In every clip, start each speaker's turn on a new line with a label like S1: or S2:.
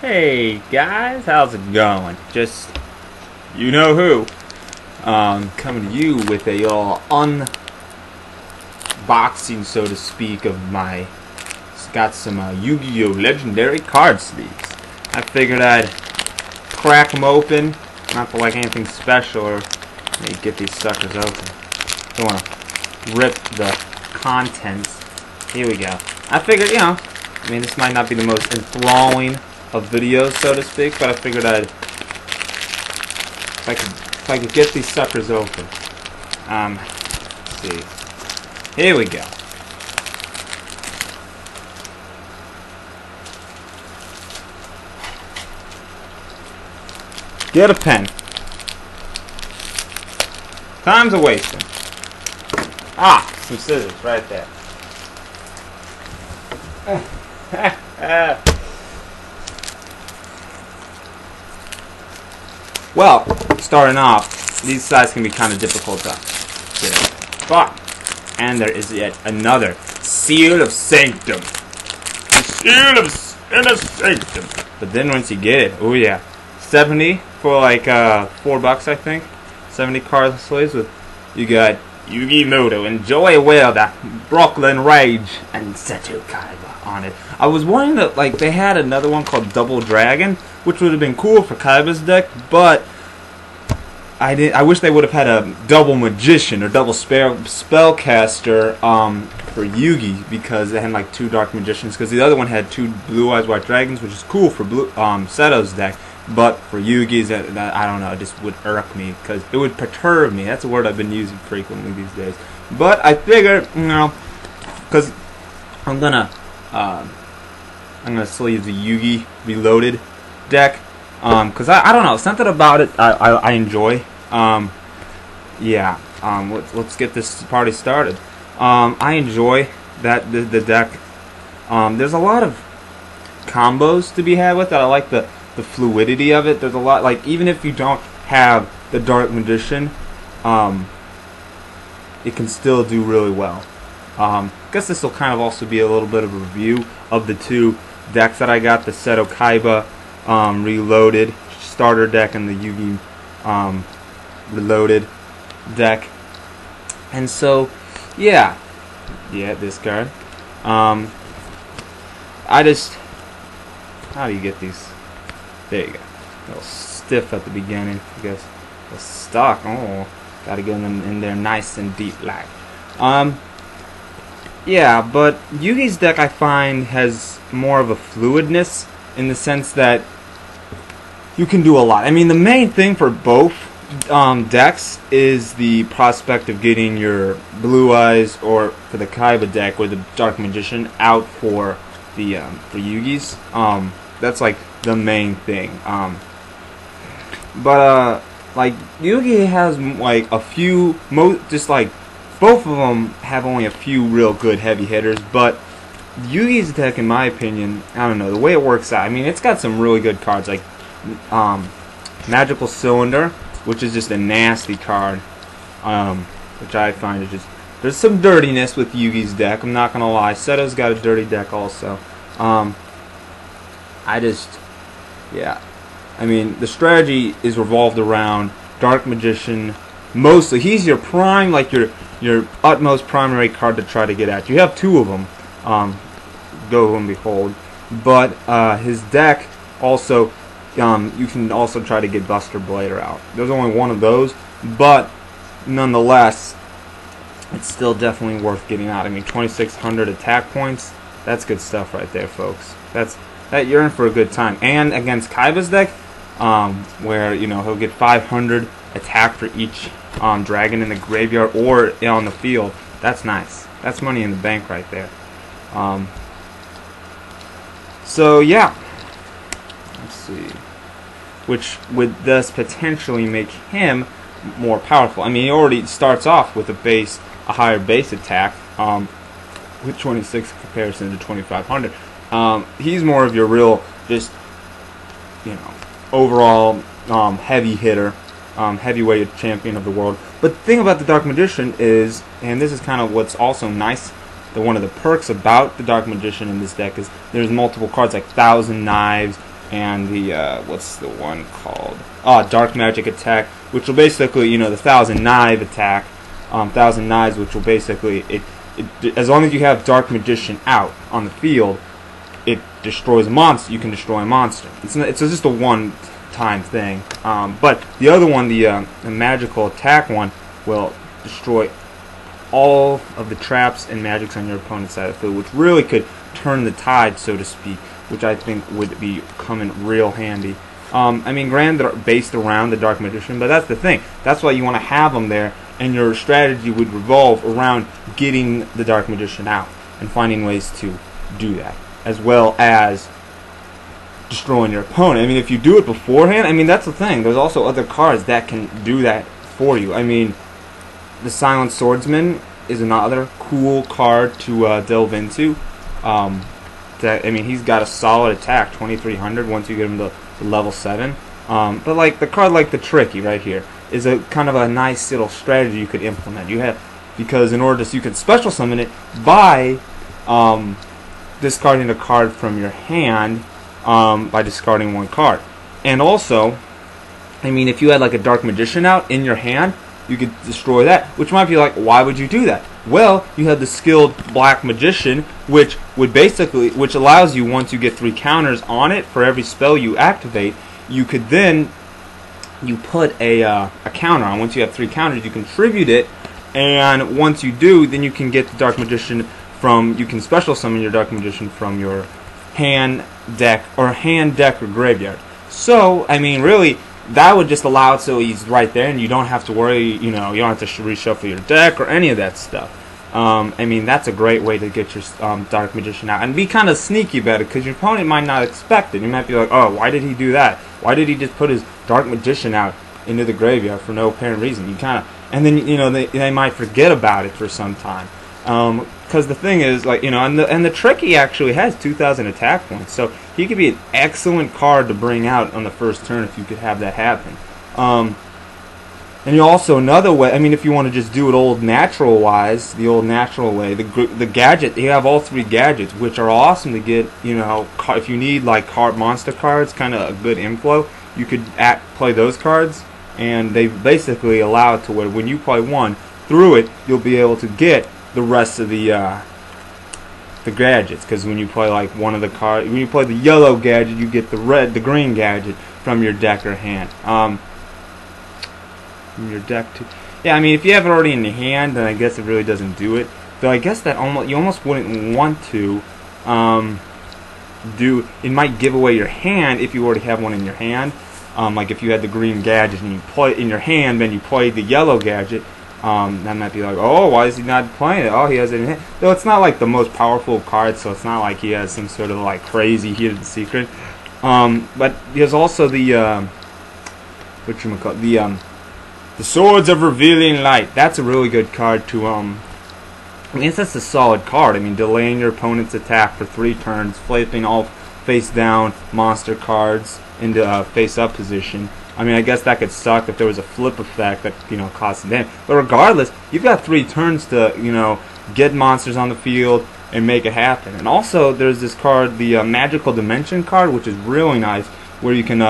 S1: Hey guys, how's it going? Just, you know who, coming to you with a little unboxing, so to speak, of my, it's got some Yu-Gi-Oh! Legendary card sleeves. I figured I'd crack them open, not for like anything special, or maybe get these suckers open. Don't want to rip the contents. Here we go. I figured, I mean, this might not be the most enthralling of videos, so to speak, but I figured if I could get these suckers open. Let's see. Here we go. Get a pen. Time's a wasting. Ah, some scissors right there. Well, starting off, these sides can be kind of difficult to get. But, and there is yet another Seal of Sanctum. The Seal of Sanctum. But then once you get it, oh yeah, 70 for like $4, I think. 70 card sleeves with, you got Yugi Muto, Enjoy Well, the Brooklyn Rage, and Seto Kiaba on it. I was wondering that like they had another one called Double Dragon, which would have been cool for Kiaba's deck, but I wish they would have had a Double Magician or Double Spellcaster for Yugi, because they had like 2 Dark Magicians, because the other one had 2 Blue Eyes White Dragons, which is cool for Seto's deck. But for Yugi's, that I don't know, it just would irk me, because it would perturb me. That's a word I've been using frequently these days. But I figured, because I'm gonna sleeve the Yugi Reloaded deck, because I don't know, something about it I enjoy. Let's get this party started. I enjoy that the deck. There's a lot of combos to be had with it. I like the fluidity of it. There's a lot, like, even if you don't have the Dark Magician, it can still do really well. Guess this will kind of also be a little bit of a review of the 2 decks that I got, the Seto Kiaba Reloaded starter deck and the Yugi Reloaded deck. And so, yeah, this card. How do you get these? There you go. A little stiff at the beginning, I guess. A little stuck. Oh, gotta get them in there nice and deep like. Yeah, but Yugi's deck I find has more of a fluidness, in the sense that you can do a lot. I mean, the main thing for both decks is the prospect of getting your Blue Eyes, or for the Kiaba deck, or the Dark Magician out for the for Yugi's. That's like the main thing. Like Yugi has like a few, just like both of them have only a few real good heavy hitters, but Yugi's deck, in my opinion, I don't know, the way it works out, I mean, it's got some really good cards, like Magical Cylinder, which is just a nasty card, which I find is just, there's some dirtiness with Yugi's deck, I'm not gonna lie. Seto's got a dirty deck also. Yeah, I mean, the strategy is revolved around Dark Magician mostly. He's your prime, like your utmost primary card to try to get at. You have 2 of them, go and behold. But his deck also, you can also try to get Buster Blader out. There's only 1 of those, but nonetheless, it's still definitely worth getting out. I mean, 2,600 attack points. That's good stuff right there, folks. You're in for a good time. And against Kiaba's deck, where he'll get 500 attack for each dragon in the graveyard or on the field. That's nice. That's money in the bank right there. So yeah, let's see, which would thus potentially make him more powerful. I mean, he already starts off with a higher base attack, with 26 in comparison to 2,500. He's more of your real, just, overall heavy hitter, heavyweight champion of the world. But the thing about the Dark Magician is, and this is kind of what's also nice, one of the perks about the Dark Magician in this deck is there's multiple cards like Thousand Knives, and the what's the one called? Dark Magic Attack, which will basically, you know, the Thousand Knife attack, Thousand Knives, which will basically as long as you have Dark Magician out on the field, it destroys a monster. You can destroy a monster. It's just a one-time thing. But the other one, the magical attack one, will destroy all of the traps and magics on your opponent's side of the field, which really could turn the tide, so to speak, which I think would be coming real handy. I mean, granted, they're based around the Dark Magician, but that's the thing. That's why you want to have them there, and your strategy would revolve around getting the Dark Magician out and finding ways to do that, as well as destroying your opponent. I mean, if you do it beforehand, I mean, that's the thing. There's also other cards that can do that for you. I mean, the Silent Swordsman is another cool card to delve into. I mean, he's got a solid attack, 2300 once you get him to level 7. But like the card like the Tricky right here is a kind of a nice little strategy you could implement. Because in order to, you can special summon it by discarding a card from your hand by discarding one card. And also, I mean, if you had like a Dark Magician out in your hand, you could destroy that, which might be like, why would you do that? Well, you have the skilled Black Magician, which allows you, once you get 3 counters on it for every spell you activate, you could then put a counter on. Once you have 3 counters, you contribute it, and once you do, then you can get the Dark Magician from, you can special summon your Dark Magician from your hand, deck, or graveyard. So, I mean, really, that would just allow it so he's right there, and you don't have to worry, you know, you don't have to reshuffle your deck or any of that stuff. I mean, that's a great way to get your Dark Magician out, and be kind of sneaky about it, because your opponent might not expect it. You might be like, oh, why did he do that? Why did he just put his Dark Magician out into the graveyard for no apparent reason? You kind of, and then, you know, they might forget about it for some time. Because the thing is, like, you know, and the Tricky actually has 2,000 attack points, so he could be an excellent card to bring out on the first turn if you could have that happen. And you also, another way, I mean, if you want to just do it old natural wise, the old natural way, the gadget, you have all 3 gadgets, which are awesome to get, you know, if you need like monster cards, kind of a good inflow, you could play those cards, and they basically allow it to where when you play one, through it, you'll be able to get the rest of the gadgets, because when you play like one of the cards, when you play the yellow gadget, you get the green gadget from your deck or hand. From your deck too. Yeah, I mean, if you have it already in your hand, then I guess it really doesn't do it. Though I guess that you almost wouldn't want to do. It might give away your hand if you already have one in your hand. Like if you had the green gadget and you play it in your hand, then you play the yellow gadget. That might be like, oh, why is he not playing it? Oh, he has it in hand. Though it's not like the most powerful card, so it's not like he has some sort of like crazy hidden secret. But there's also the the Swords of Revealing Light. That's a really good card to I mean, that's a solid card. I mean, delaying your opponent's attack for 3 turns, flipping all face down monster cards into face up position. I mean, I guess that could suck if there was a flip effect that, you know, cost damage. But regardless, you've got 3 turns to, you know, get monsters on the field and make it happen. And also, there's this card, the Magical Dimension card, which is really nice, where you can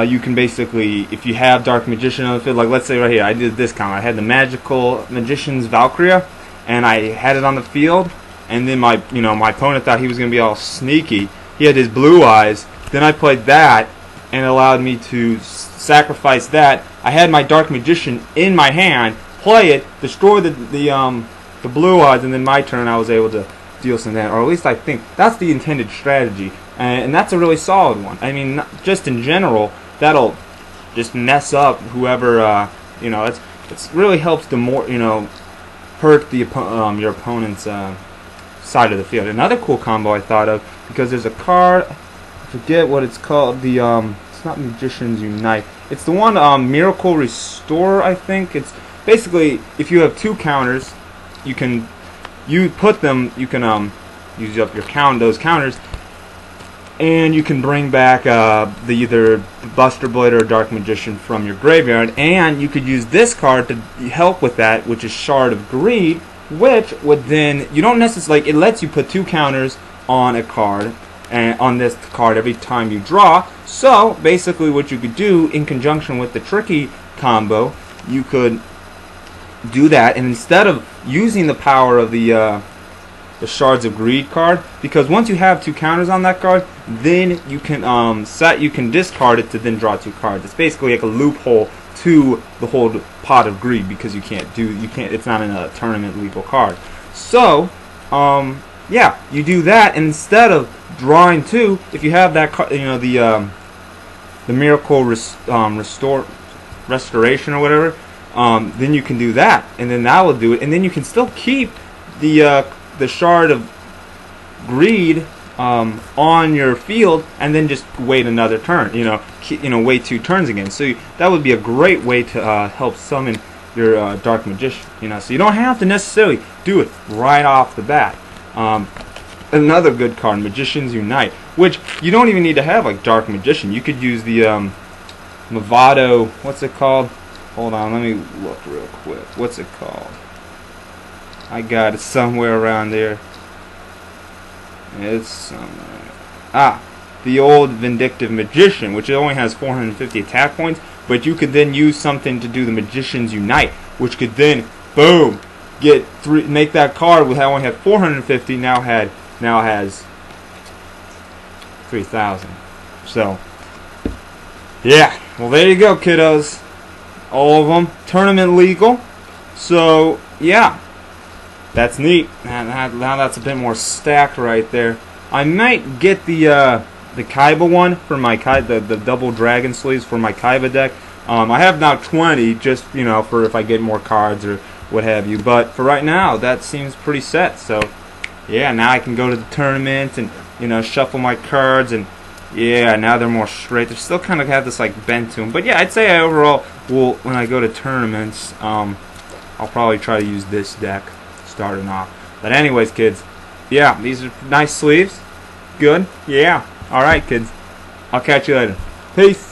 S1: you can basically, if you have Dark Magician on the field, like let's say right here, I did this count. I had the Magical Magician's Valkyria, and I had it on the field, and then my opponent thought he was going to be all sneaky. He had his blue eyes. Then I played that, and it allowed me to sacrifice that. I had my Dark Magician in my hand, play it, destroy the blue eyes, and then my turn I was able to deal some damage. Or at least I think that's the intended strategy, and that's a really solid one. I mean, just in general, that'll just mess up whoever you know. It really helps to hurt the your opponent's side of the field. Another cool combo I thought of, because there's a card, I forget what it's called, the it's not Magicians Unite, it's the one Miracle Restore, I think. It's basically, if you have 2 counters, you can use up those counters, and you can bring back either Buster Blade or Dark Magician from your graveyard, and you could use this card to help with that, which is Shard of Greed, which would then, you don't necessarily, like, it lets you put 2 counters on a card, and on this card every time you draw. So basically what you could do in conjunction with the tricky combo, you could do that, and instead of using the power of the Shards of Greed card, because once you have 2 counters on that card, then you can discard it to then draw 2 cards. It's basically like a loophole to the whole pot of greed, because you can't it's not in a tournament legal card. So yeah, you do that, and instead of drawing 2, if you have that card, you know, the miracle restoration or whatever, then you can do that, and then that will do it, and then you can still keep the Shard of Greed on your field, and then just wait another turn. Wait 2 turns again. So that would be a great way to help summon your Dark Magician. So you don't have to necessarily do it right off the bat. Another good card, Magicians Unite, which you don't even need to have like Dark Magician. You could use the Movado. What's it called? Hold on, let me look real quick. What's it called? I got it somewhere around there. It's somewhere. The old Vindictive Magician, which only has 450 attack points, but you could then use something to do the Magicians Unite, which could then, boom, make that card with only had 450 now has 3,000. So, yeah. Well, there you go, kiddos. All of them tournament legal. So, yeah. That's neat. Now that's a bit more stacked right there. I might get the Kiaba one for my the double dragon sleeves for my Kiaba deck. I have now 20, just for if I get more cards or what have you. But for right now, that seems pretty set. So yeah, now I can go to the tournament and shuffle my cards, and yeah, now they're more straight. They still kind of have this like bend to them. But yeah, I'd say I overall will, when I go to tournaments, I'll probably try to use this deck starting off. But anyways, kids, yeah, these are nice sleeves. Good. Yeah. Alright, kids. I'll catch you later. Peace.